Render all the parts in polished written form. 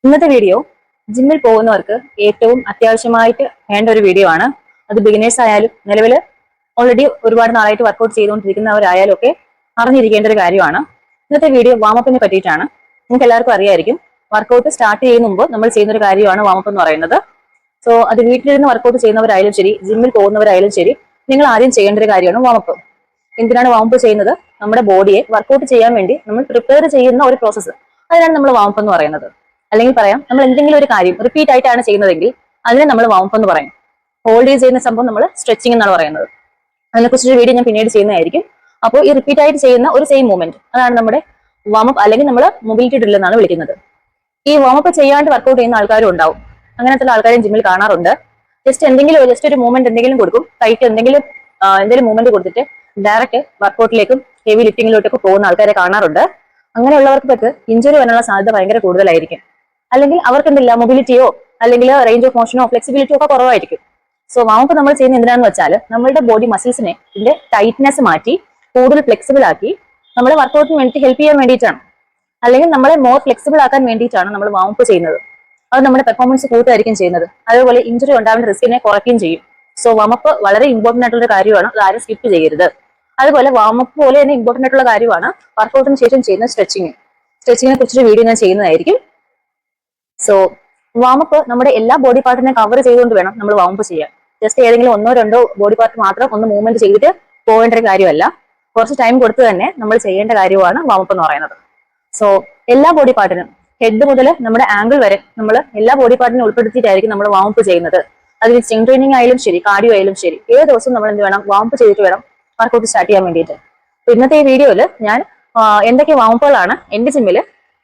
ഇന്നത്തെ വീഡിയോ ജിമ്മിൽ പോകുന്നവർക്ക് ഏറ്റവും അത്യാവശ്യമായിട്ട് വേണ്ട ഒരു വീഡിയോ ആണ്. അത് ബിഗിനേഴ്സ് ആയാലും നിലവിൽ ഓൾറെഡി ഒരുപാട് നാളായിട്ട് വർക്കൗട്ട് ചെയ്തുകൊണ്ടിരിക്കുന്നവരായാലും ഒക്കെ അറിഞ്ഞിരിക്കേണ്ട ഒരു കാര്യമാണ്. ഇന്നത്തെ വീഡിയോ വാമപ്പിനെ പറ്റിയിട്ടാണ്. നിങ്ങൾക്ക് എല്ലാവർക്കും അറിയായിരിക്കും, വർക്കൗട്ട് സ്റ്റാർട്ട് ചെയ്യുന്ന മുമ്പ് നമ്മൾ ചെയ്യുന്ന ഒരു കാര്യമാണ് വാമപ്പ് എന്ന് പറയുന്നത്. സോ അത് വീട്ടിലിരുന്ന് വർക്കൗട്ട് ചെയ്യുന്നവരായാലും ശരി, ജിമ്മിൽ പോകുന്നവരായാലും ശരി, നിങ്ങൾ ആദ്യം ചെയ്യേണ്ട ഒരു കാര്യമാണ് വാമപ്പ്. എന്തിനാണ് വാമപ്പ് ചെയ്യുന്നത്? നമ്മുടെ ബോഡിയെ വർക്കൗട്ട് ചെയ്യാൻ വേണ്ടി നമ്മൾ പ്രിപ്പയർ ചെയ്യുന്ന ഒരു പ്രോസസ്സ്, അതിനാണ് നമ്മൾ വാമപ്പ് എന്ന് പറയുന്നത്. അല്ലെങ്കിൽ പറയാം, നമ്മൾ എന്തെങ്കിലും ഒരു കാര്യം റിപ്പീറ്റ് ആയിട്ടാണ് ചെയ്യുന്നതെങ്കിൽ അതിനെ നമ്മൾ വാമപ്പ് എന്ന് പറയും. ഹോൾഡ് ചെയ്യുന്ന സംഭവം നമ്മൾ സ്ട്രെച്ചിങ് എന്നാണ് പറയുന്നത്. അതിനെക്കുറിച്ചൊരു വീഡിയോ ഞാൻ പിന്നീട് ചെയ്യുന്നതായിരിക്കും. അപ്പോൾ ഈ റിപ്പീറ്റ് ആയിട്ട് ചെയ്യുന്ന ഒരു സെയിം മൂവ്മെന്റ്, അതാണ് നമ്മുടെ വാമപ്പ്, അല്ലെങ്കിൽ നമ്മൾ മൊബിലിറ്റി ഡ്രിൽ എന്നാണ് വിളിക്കുന്നത്. ഈ വാമപ്പ് ചെയ്യാണ്ട് വർക്കൗട്ട് ചെയ്യുന്ന ആൾക്കാരും ഉണ്ടാവും. അങ്ങനത്തെ ആൾക്കാരും ജിമ്മിൽ കാണാറുണ്ട്. ജസ്റ്റ് ഒരു മൂവ്മെന്റ് എന്തെങ്കിലും കൊടുക്കും, കൈക്ക് എന്തെങ്കിലും മൂവ്മെന്റ് കൊടുത്തിട്ട് ഡയറക്റ്റ് വർക്കൗട്ടിലേക്കും ഹെവി ലിഫ്റ്റിങ്ങിലോട്ടൊക്കെ പോകുന്ന ആൾക്കാരെ കാണാറുണ്ട്. അങ്ങനെയുള്ളവർക്ക് ഇഞ്ചുറി വരാനുള്ള സാധ്യത ഭയങ്കര കൂടുതലായിരിക്കും. അല്ലെങ്കിൽ അവർക്ക് എന്തില്ല, മൊബിലിറ്റിയോ അല്ലെങ്കിൽ റേഞ്ച് ഓഫ് മോഷനോ ഫ്ലെക്സിബിലിറ്റിയോ ഒക്കെ കുറവായിരിക്കും. സോ വാമപ്പ് നമ്മൾ ചെയ്യുന്ന എന്തിനാണെന്ന് വെച്ചാൽ നമ്മളുടെ ബോഡി മസിൽസിനെ ഇതിന്റെ ടൈറ്റ്നെസ് മാറ്റി കൂടുതൽ ഫ്ലെക്സിബിൾ ആക്കി നമ്മളെ വർക്കൗട്ടിന് വേണ്ടി ഹെൽപ്പ് ചെയ്യാൻ വേണ്ടിയിട്ടാണ്, അല്ലെങ്കിൽ നമ്മളെ മോർ ഫ്ലെക്സിബിൾ ആക്കാൻ വേണ്ടിയിട്ടാണ് നമ്മൾ വാമപ്പ് ചെയ്യുന്നത്. അത് നമ്മുടെ പെർഫോമൻസ് കൂട്ടായിരിക്കും ചെയ്യുന്നത്. അതേപോലെ ഇഞ്ചുറി ഉണ്ടാവുന്ന റിസ്കിനെ കുറയ്ക്കുകയും ചെയ്യും. സോ വാമപ്പ് വളരെ ഇമ്പോർട്ടന്റ് ആയിട്ടുള്ള കാര്യമാണ്, അത് ആരും സ്കിപ്പ് ചെയ്യരുത്. അതുപോലെ വാമപ്പ് പോലെ തന്നെ ഇമ്പോർട്ടന്റ് ആയിട്ടുള്ള കാര്യമാണ് വർക്കൗട്ടിന് ശേഷം ചെയ്യുന്ന സ്ട്രെച്ചിങ്ങിനെ കുറിച്ചൊരു വീഡിയോ ഞാൻ ചെയ്യുന്നതായിരിക്കും. സോ വാമപ്പ് നമ്മുടെ എല്ലാ ബോഡി പാർട്ടിനെ കവർ ചെയ്തുകൊണ്ട് വേണം നമ്മൾ വാമപ്പ് ചെയ്യാൻ. ജസ്റ്റ് ഏതെങ്കിലും ഒന്നോ രണ്ടോ ബോഡി പാർട്ട് മാത്രം ഒന്ന് മൂവ്മെന്റ് ചെയ്തിട്ട് പോകേണ്ട ഒരു കാര്യമല്ല. കുറച്ച് ടൈം കൊടുത്ത് തന്നെ നമ്മൾ ചെയ്യേണ്ട കാര്യമാണ് വാമപ്പ് എന്ന് പറയുന്നത്. സോ എല്ലാ ബോഡി പാർട്ടിനും, ഹെഡ് മുതൽ നമ്മുടെ ആംഗിൾ വരെ, നമ്മൾ എല്ലാ ബോഡി പാർട്ടിനും ഉൾപ്പെടുത്തിയിട്ടായിരിക്കും നമ്മൾ വാമപ്പ് ചെയ്യുന്നത്. അതിൽ സ്ട്രെങ്ത് ട്രെയിനിങ് ആയാലും ശരി, കാർഡിയോ ആയാലും ശരി, ഏത് ദിവസവും നമ്മൾ എന്ത് വേണം, വാമപ്പ് ചെയ്തിട്ട് വേണം വർക്കൗട്ട് സ്റ്റാർട്ട് ചെയ്യാൻ വേണ്ടിയിട്ട്. ഇന്നത്തെ ഈ വീഡിയോയിൽ ഞാൻ എന്തൊക്കെ വാമപ്പുകളാണ് എന്റെ ജിമ്മിൽ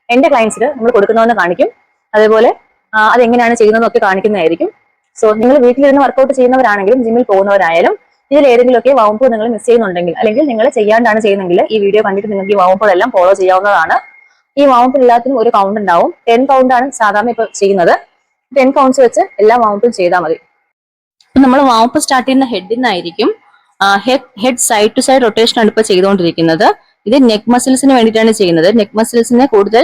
എന്റെ ക്ലയൻസിന് നമ്മൾ കൊടുക്കുന്നതെന്ന് കാണിക്കും. അതേപോലെ അതെങ്ങനെയാണ് ചെയ്യുന്നതെന്നൊക്കെ കാണിക്കുന്നതായിരിക്കും. സോ നിങ്ങൾ വീട്ടിലിരുന്ന് വർക്കൗട്ട് ചെയ്യുന്നവരാണെങ്കിലും ജിമ്മിൽ പോകുന്നവരായാലും ഇതിൽ ഏതെങ്കിലുമൊക്കെ വാമപ്പ് നിങ്ങൾ മിസ് ചെയ്യുന്നുണ്ടെങ്കിൽ, അല്ലെങ്കിൽ നിങ്ങൾ ചെയ്യാണ്ടാണ് ചെയ്യുന്നെങ്കിൽ, ഈ വീഡിയോ കണ്ടിട്ട് നിങ്ങൾക്ക് ഈ വാമപ്പുകളെല്ലാം ഫോളോ ചെയ്യാവുന്നതാണ്. ഈ വാമപ്പ് എല്ലാത്തിനും ഒരു കൗണ്ട് ഉണ്ടാവും. 10 കൗണ്ടാണ് സാധാരണ ഇപ്പൊ ചെയ്യുന്നത്. 10 കൗണ്ട്സ് വെച്ച് എല്ലാ വാമപ്പും ചെയ്താൽ മതി. നമ്മൾ വാമപ്പ് സ്റ്റാർട്ട് ചെയ്യുന്ന ഹെഡിന്നായിരിക്കും. Head side to side rotation ആണ് ഇപ്പൊ ചെയ്തുകൊണ്ടിരിക്കുന്നത്. ഇത് നെക്ക് മസിൽസിന് വേണ്ടിയിട്ടാണ് ചെയ്യുന്നത്. നെക്ക് മസിൽസിനെ കൂടുതൽ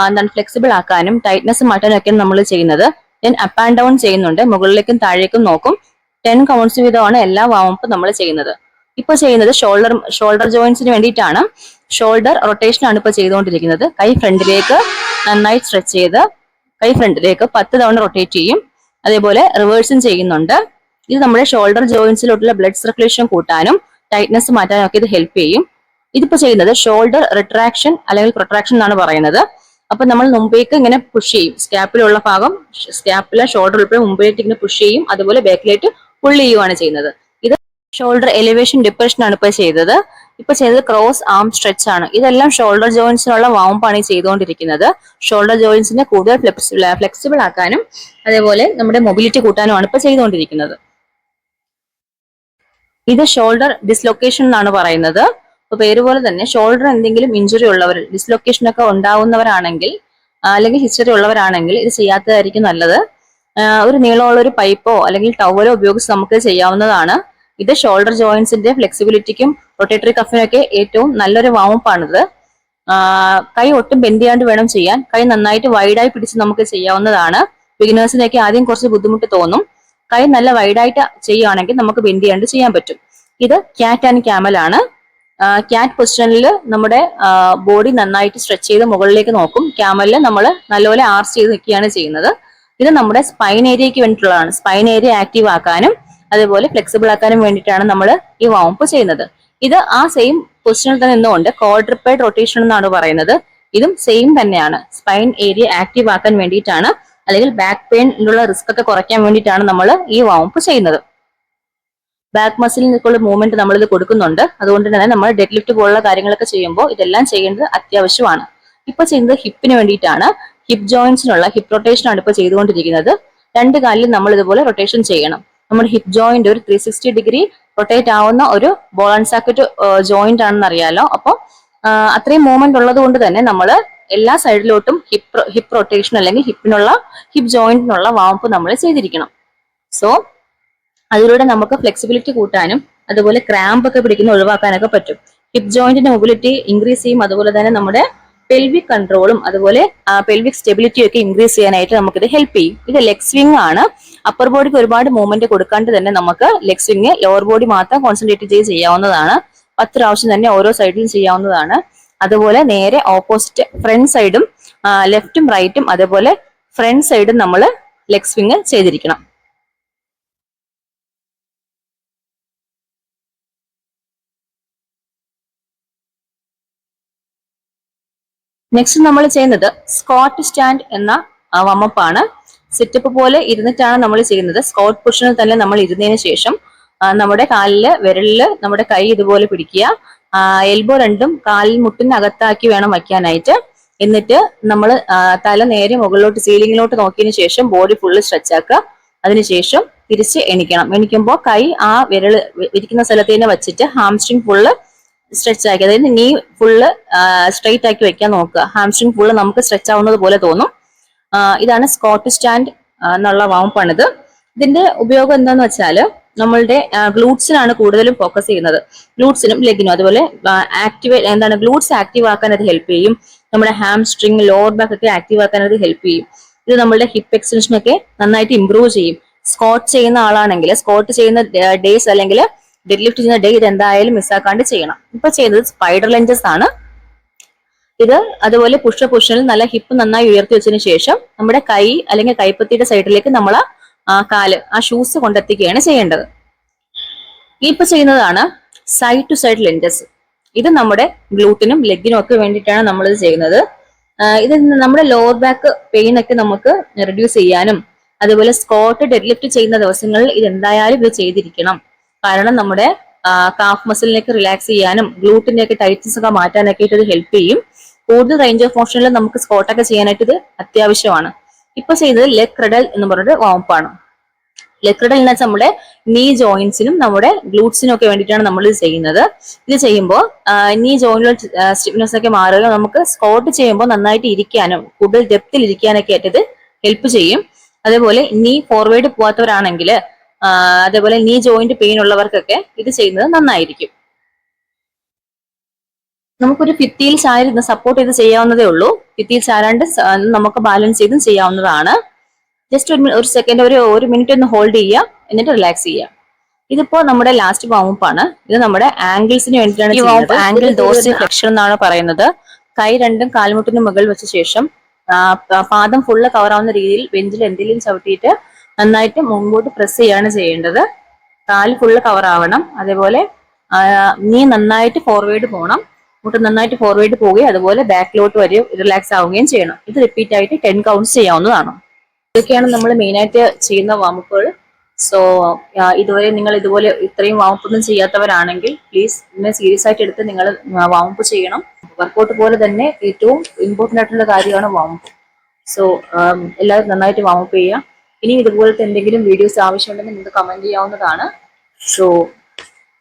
എന്താണ് ഫ്ലെക്സിബിൾ ആക്കാനും ടൈറ്റ്നെസ് മാറ്റാനും ഒക്കെയാണ് നമ്മൾ ചെയ്യുന്നത്. ദെൻ അപ്പ് ആൻഡ് ഡൗൺ ചെയ്യുന്നുണ്ട്, മുകളിലേക്കും താഴേക്കും നോക്കും. 10 കൗണ്ട്സ് വീതമാണ് എല്ലാ വാമപ്പും നമ്മൾ ചെയ്യുന്നത്. ഇപ്പൊ ചെയ്യുന്നത് ഷോൾഡർ ജോയിന്റ്സിന് വേണ്ടിയിട്ടാണ്. ഷോൾഡർ റൊട്ടേഷൻ ആണ് ഇപ്പൊ ചെയ്തുകൊണ്ടിരിക്കുന്നത്. കൈ ഫ്രണ്ടിലേക്ക് നന്നായി സ്ട്രെച്ച് ചെയ്ത് കൈ ഫ്രണ്ടിലേക്ക് 10 തവണ റൊട്ടേറ്റ് ചെയ്യും. അതേപോലെ റിവേഴ്സും ചെയ്യുന്നുണ്ട്. ഇത് നമ്മുടെ ഷോൾഡർ ജോയിന്റ്സിലോട്ടുള്ള ബ്ലഡ് സർക്കുലേഷൻ കൂട്ടാനും ടൈറ്റ്നെസ് മാറ്റാനും ഒക്കെ ഇത് ഹെൽപ്പ് ചെയ്യും. ഇതിപ്പോ ചെയ്യുന്നത് ഷോൾഡർ റിട്രാക്ഷൻ അല്ലെങ്കിൽ പ്രൊട്രാക്ഷൻ എന്നാണ് പറയുന്നത്. അപ്പൊ നമ്മൾ മുമ്പേക്ക് ഇങ്ങനെ പുഷ് ചെയ്യും, സ്കാപ്പിലുള്ള ഭാഗം, സ്കാപ്പിലെ ഷോൾഡർ ഉൾപ്പെടെ മുമ്പേക്ക് ഇങ്ങനെ പുഷ് ചെയ്യും. അതുപോലെ ബാക്കിലേക്ക് പുള്ള് ചെയ്യുകയാണ് ചെയ്യുന്നത്. ഇത് ഷോൾഡർ എലിവേഷൻ ഡിപ്രഷൻ ആണ് ഇപ്പൊ ചെയ്തത്. ഇപ്പൊ ചെയ്തത് ക്രോസ് ആം സ്ട്രെച്ച് ആണ്. ഇതെല്ലാം ഷോൾഡർ ജോയിന്റ്സിനുള്ള വാമപ്പാണ് ചെയ്തുകൊണ്ടിരിക്കുന്നത്. ഷോൾഡർ ജോയിന്റ്സിനെ കൂടുതൽ ഫ്ലെക്സിബിൾ ആക്കാനും അതേപോലെ നമ്മുടെ മൊബിലിറ്റി കൂട്ടാനുമാണ് ഇപ്പൊ ചെയ്തുകൊണ്ടിരിക്കുന്നത്. ഇത് ഷോൾഡർ ഡിസ്ലൊക്കേഷൻ എന്നാണ് പറയുന്നത്. അപ്പൊ പേര് പോലെ തന്നെ ഷോൾഡർ എന്തെങ്കിലും ഇഞ്ചുറി ഉള്ളവർ, ഡിസ്ലൊക്കേഷൻ ഒക്കെ ഉണ്ടാവുന്നവരാണെങ്കിൽ, അല്ലെങ്കിൽ ഹിസ്റ്ററി ഉള്ളവരാണെങ്കിൽ ഇത് ചെയ്യാത്തതായിരിക്കും നല്ലത്. ഒരു നീളമുള്ള ഒരു പൈപ്പോ അല്ലെങ്കിൽ ടവലോ ഉപയോഗിച്ച് നമുക്ക് ചെയ്യാവുന്നതാണ്. ഇത് ഷോൾഡർ ജോയിന്റ്സിന്റെ ഫ്ലെക്സിബിലിറ്റിക്കും റൊട്ടേറ്ററി കഫിനും ഒക്കെ ഏറ്റവും നല്ലൊരു വാമപ്പാണിത്. കൈ ഒട്ടും ബെൻഡ് ചെയ്യാണ്ട് വേണം ചെയ്യാൻ. കൈ നന്നായിട്ട് വൈഡായി പിടിച്ച് നമുക്ക് ചെയ്യാവുന്നതാണ്. ബിഗിനേഴ്സിനൊക്കെ ആദ്യം കുറച്ച് ബുദ്ധിമുട്ട് തോന്നും. കൈ നല്ല വൈഡായിട്ട് ചെയ്യുകയാണെങ്കിൽ നമുക്ക് ബെൻഡ് ചെയ്യാണ്ട് ചെയ്യാൻ പറ്റും. ഇത് ക്യാറ്റ് ആൻഡ് ക്യാമൽ ആണ്. ക്യാറ്റ് പൊസിഷനിൽ നമ്മുടെ ബോഡി നന്നായിട്ട് സ്ട്രെച്ച് ചെയ്ത് മുകളിലേക്ക് നോക്കും. ക്യാമലില് നമ്മൾ നല്ലപോലെ ആർച്ച് ചെയ്ത് നിൽക്കുകയാണ് ചെയ്യുന്നത്. ഇത് നമ്മുടെ സ്പൈൻ ഏരിയയ്ക്ക് വേണ്ടിയിട്ടുള്ളതാണ്. സ്പൈൻ ഏരിയ ആക്റ്റീവ് ആക്കാനും അതേപോലെ ഫ്ലെക്സിബിൾ ആക്കാനും വേണ്ടിയിട്ടാണ് നമ്മൾ ഈ വാമപ്പ് ചെയ്യുന്നത്. ഇത് ആ സെയിം പൊസിഷനിൽ തന്നെ നിന്നുകൊണ്ട് ക്വാഡ്രപ്പൈഡ് റൊട്ടേഷൻ എന്നാണ് പറയുന്നത്. ഇതും സെയിം തന്നെയാണ്. സ്പൈൻ ഏരിയ ആക്റ്റീവ് ആക്കാൻ വേണ്ടിയിട്ടാണ്, അല്ലെങ്കിൽ ബാക്ക് പെയിനുള്ള റിസ്ക് ഒക്കെ കുറയ്ക്കാൻ വേണ്ടിയിട്ടാണ് നമ്മൾ ഈ വാമപ്പ് ചെയ്യുന്നത്. ബാക്ക് മസിലിനുള്ള മൂവ്മെന്റ് നമ്മൾ ഇത് കൊടുക്കുന്നുണ്ട്. അതുകൊണ്ട് തന്നെ നമ്മൾ ഡെഡ് ലിഫ്റ്റ് പോലുള്ള കാര്യങ്ങളൊക്കെ ചെയ്യുമ്പോൾ ഇതെല്ലാം ചെയ്യേണ്ടത് അത്യാവശ്യമാണ്. ഇപ്പൊ ചെയ്യുന്നത് ഹിപ്പിന് വേണ്ടിയിട്ടാണ്. ഹിപ്പ് ജോയിന്റ്സിനുള്ള ഹിപ്പ് റൊട്ടേഷൻ ആണ് ഇപ്പൊ ചെയ്തുകൊണ്ടിരിക്കുന്നത്. 2 കാലിലും നമ്മൾ ഇതുപോലെ റൊട്ടേഷൻ ചെയ്യണം. നമ്മുടെ ഹിപ്പ് ജോയിന്റ് ഒരു 360 ഡിഗ്രി റൊട്ടേറ്റ് ആവുന്ന ഒരു ബോൾ ആൻഡ് സാക്കറ്റ് ജോയിന്റ് ആണെന്ന് അറിയാലോ. അപ്പോൾ അത്രയും മൂവ്മെന്റ് ഉള്ളത് കൊണ്ട് തന്നെ നമ്മൾ എല്ലാ സൈഡിലോട്ടും ഹിപ്പ് റൊട്ടേഷൻ അല്ലെങ്കിൽ ഹിപ്പ് ജോയിന്റിനുള്ള വാമപ്പ് നമ്മൾ ചെയ്തിരിക്കണം. സോ അതിലൂടെ നമുക്ക് ഫ്ലെക്സിബിലിറ്റി കൂട്ടാനും അതുപോലെ ക്രാമ്പ് ഒക്കെ പിടിക്കുന്ന ഒഴിവാക്കാനൊക്കെ പറ്റും. ഹിപ്പ് ജോയിന്റിന്റെ മൊബിലിറ്റി ഇൻക്രീസ് ചെയ്യും. അതുപോലെ തന്നെ നമ്മുടെ പെൽവിക് കൺട്രോളും അതുപോലെ പെൽവിക് സ്റ്റെബിലിറ്റിയും ഒക്കെ ഇൻക്രീസ് ചെയ്യാനായിട്ട് നമുക്കിത് ഹെൽപ്പ് ചെയ്യും. ഇത് ലെഗ് സ്വിംഗ് ആണ്. അപ്പർ ബോഡിക്ക് ഒരുപാട് മൂവ്മെന്റ് കൊടുക്കാണ്ട് തന്നെ നമുക്ക് ലെഗ് സ്വിംഗ് ലോവർ ബോഡി മാത്രം കോൺസെൻട്രേറ്റ് ചെയ്ത് ചെയ്യാവുന്നതാണ്. 10 പ്രാവശ്യം തന്നെ ഓരോ സൈഡിലും ചെയ്യാവുന്നതാണ്. അതുപോലെ നേരെ ഓപ്പോസിറ്റ് ഫ്രണ്ട് സൈഡും ലെഫ്റ്റും റൈറ്റും അതേപോലെ ഫ്രണ്ട് സൈഡും നമ്മൾ ലെഗ് സ്വിംഗ് ചെയ്തിരിക്കണം. നെക്സ്റ്റ് നമ്മൾ ചെയ്യുന്നത് സ്ക്വാട്ട് സ്റ്റാൻഡ് എന്ന വമപ്പ് ആണ്. സെറ്റപ്പ് പോലെ ഇരുന്നിട്ടാണ് നമ്മൾ ചെയ്യുന്നത്. സ്ക്വാട്ട് പൊസിഷനിൽ തന്നെ നമ്മൾ ഇരുന്നതിന് ശേഷം നമ്മുടെ കാലില് വിരലില് നമ്മുടെ കൈ ഇതുപോലെ പിടിക്കുക. എൽബോ രണ്ടും കാലിൽ മുട്ടിനകത്താക്കി വേണം വയ്ക്കാനായിട്ട്. എന്നിട്ട് നമ്മൾ തല നേരെ മുകളിലോട്ട് സീലിങ്ങിലോട്ട് നോക്കിയതിനു ശേഷം ബോഡി ഫുള്ള് സ്ട്രെച്ച് ആക്കുക. അതിനുശേഷം തിരിച്ച് എണിക്കണം. എണിക്കുമ്പോൾ കൈ ആ വിരല് ഇരിക്കുന്ന സ്ഥലത്ത് തന്നെ വെച്ചിട്ട് ഹാംസ്ട്രിങ് ഫുള്ള് സ്ട്രെച്ച് ആക്കി, അതായത് നീ ഫുള്ള് സ്ട്രെയിറ്റ് ആക്കി വെക്കാൻ നോക്കുക. ഹാംസ്ട്രിങ് ഫുള്ള് നമുക്ക് സ്ട്രെച്ച് ആവുന്നത് പോലെ തോന്നും. ഇതാണ് സ്ക്വാട്ട് സ്റ്റാൻഡ് എന്നുള്ള വമപ്പാണിത്. ഇതിന്റെ ഉപയോഗം എന്താന്ന് വെച്ചാൽ നമ്മളുടെ ഗ്ലൂട്ട്സിനാണ് കൂടുതലും ഫോക്കസ് ചെയ്യുന്നത്. ഗ്ലൂട്ട്സിനും ലെഗിനും അതുപോലെ ഗ്ലൂട്ട്സ് ആക്റ്റീവ് ആക്കാൻ അത് ഹെൽപ്പ് ചെയ്യും. നമ്മുടെ ഹാംസ്ട്രിങ് ലോവർ ബാക്ക് ഒക്കെ ആക്റ്റീവ് ആക്കാൻ അത് ഹെൽപ്പ് ചെയ്യും. ഇത് നമ്മളുടെ ഹിപ്പ് എക്സ്റ്റൻഷനൊക്കെ നന്നായിട്ട് ഇംപ്രൂവ് ചെയ്യും. സ്ക്വാട്ട് ചെയ്യുന്ന ആളാണെങ്കിൽ സ്ക്വാട്ട് ചെയ്യുന്ന ഡേയ്സ് അല്ലെങ്കിൽ ഡെഡ് ലിഫ്റ്റ് ചെയ്യുന്ന ഡേ ഇത് എന്തായാലും മിസ്സാക്കാണ്ട് ചെയ്യണം. ഇപ്പൊ ചെയ്യുന്നത് സ്പൈഡർ ലഞ്ചസ് ആണ്. ഇത് അതുപോലെ പുഷനിൽ നല്ല ഹിപ്പ് നന്നായി ഉയർത്തി വെച്ചതിന് ശേഷം നമ്മുടെ കൈ അല്ലെങ്കിൽ കൈപ്പത്തിയുടെ സൈഡിലേക്ക് നമ്മൾ കാല് ഷൂസ് കൊണ്ടെത്തിക്കുകയാണ് ചെയ്യേണ്ടത്. ഇപ്പൊ ചെയ്യുന്നതാണ് സൈഡ് ടു സൈഡ് ലഞ്ചസ്. ഇത് നമ്മുടെ ഗ്ലൂട്ടിനും ലെഗിനും ഒക്കെ വേണ്ടിയിട്ടാണ് നമ്മളിത് ചെയ്യുന്നത്. ഇത് നമ്മുടെ ലോവർ ബാക്ക് പെയിൻ ഒക്കെ നമുക്ക് റിഡ്യൂസ് ചെയ്യാനും അതുപോലെ സ്ക്വാട്ട് ഡെഡ് ലിഫ്റ്റ് ചെയ്യുന്ന ദിവസങ്ങളിൽ ഇത് എന്തായാലും ഇത് ചെയ്തിരിക്കണം. കാരണം നമ്മുടെ കാഫ് മസിലിനൊക്കെ റിലാക്സ് ചെയ്യാനും ഗ്ലൂട്ടിന്റെ ഒക്കെ ടൈറ്റ്നസ് ഒക്കെ മാറ്റാനൊക്കെ ഇത് ഹെൽപ്പ് ചെയ്യും. കൂടുതൽ റേഞ്ച് ഓഫ് മോഷനിൽ നമുക്ക് സ്ക്വാട്ടൊക്കെ ചെയ്യാനായിട്ട് ഇത് അത്യാവശ്യമാണ്. ഇപ്പൊ ചെയ്യുന്നത് ലെഗ് ക്രെഡൽ എന്ന് പറഞ്ഞൊരു വമപ്പാണ്. ലെഗ് ക്രെഡൽ എന്ന് വെച്ചാൽ നമ്മുടെ നീ ജോയിന്റ്സിനും നമ്മുടെ ഗ്ലൂട്ട്സിനും ഒക്കെ വേണ്ടിയിട്ടാണ് നമ്മൾ ഇത് ചെയ്യുന്നത്. ഇത് ചെയ്യുമ്പോൾ നീ ജോയിന്റിലെ സ്റ്റിഫ്നെസ് ഒക്കെ മാറുക, നമുക്ക് സ്ക്വാട്ട് ചെയ്യുമ്പോൾ നന്നായിട്ട് ഇരിക്കാനും കൂടുതൽ ഡെപ്തിൽ ഇരിക്കാനൊക്കെ ആയിട്ട് ഇത് ഹെൽപ്പ് ചെയ്യും. അതേപോലെ നീ ഫോർവേഡ് പോകാത്തവരാണെങ്കിൽ അതേപോലെ നീ ജോയിന്റ് പെയിൻ ഉള്ളവർക്കൊക്കെ ഇത് ചെയ്യുന്നത് നന്നായിരിക്കും. നമുക്കൊരു ഭിത്തിയിൽ ചാരി സപ്പോർട്ട് ചെയ്ത് ചെയ്യാവുന്നതേ ഉള്ളൂ. ഭിത്തിയിൽ ചാരാണ്ട് നമുക്ക് ബാലൻസ് ചെയ്തും ചെയ്യാവുന്നതാണ്. ജസ്റ്റ് ഒരു സെക്കൻഡ് ഒരു മിനിറ്റ് ഒന്ന് ഹോൾഡ് ചെയ്യുക, എന്നിട്ട് റിലാക്സ് ചെയ്യുക. ഇതിപ്പോ നമ്മുടെ ലാസ്റ്റ് വാമപ്പാണ്. ഇത് നമ്മുടെ ആംഗിൾസിന് വേണ്ടിയിട്ടാണ് ചെയ്യുന്നത്. ആംഗിൾ ഡോർസൽ ഫ്ലെക്ഷൻ എന്നാണ് പറയുന്നത്. കൈ രണ്ടും കാൽമുട്ടിന് മുകളിൽ വെച്ച ശേഷം പാദം ഫുള്ള് കവർ ആവുന്ന രീതിയിൽ ബെഞ്ചിൽ എന്തെങ്കിലും ചവിട്ടിയിട്ട് നന്നായിട്ട് മുമ്പോട്ട് പ്രസ് ചെയ്യാണ് ചെയ്യേണ്ടത്. കാല് ഫുള്ള് കവർ ആവണം. അതേപോലെ നീ നന്നായിട്ട് ഫോർവേഡ് പോകണം. മുട്ട് നന്നായിട്ട് ഫോർവേഡ് പോവുകയും അതുപോലെ ബാക്കിലോട്ട് വരെ റിലാക്സ് ആവുകയും ചെയ്യണം. ഇത് റിപ്പീറ്റ് ആയിട്ട് 10 കൗണ്ട്സ് ചെയ്യാവുന്നതാണ്. ഇതൊക്കെയാണ് നമ്മൾ മെയിൻ ആയിട്ട് ചെയ്യുന്ന വാമപ്പുകൾ. സോ ഇതുവരെ നിങ്ങൾ ഇതുപോലെ ഇത്രയും വാമപ്പൊന്നും ചെയ്യാത്തവരാണെങ്കിൽ പ്ലീസ് ഇതിനെ സീരിയസ് ആയിട്ട് എടുത്ത് നിങ്ങൾ വാമപ്പ് ചെയ്യണം. വർക്കൗട്ട് പോലെ തന്നെ ഏറ്റവും ഇമ്പോർട്ടൻ്റ് ആയിട്ടുള്ള കാര്യമാണ് വാമപ്പ്. സോ എല്ലാവരും നന്നായിട്ട് വാമപ്പ് ചെയ്യുക. ഇനി ഇതുപോലത്തെ എന്തെങ്കിലും വീഡിയോസ് ആവശ്യമുണ്ടെങ്കിൽ നിങ്ങൾക്ക് കമന്റ് ചെയ്യാവുന്നതാണ്. So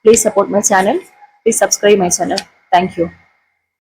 please support my channel. Please subscribe my channel. Thank you.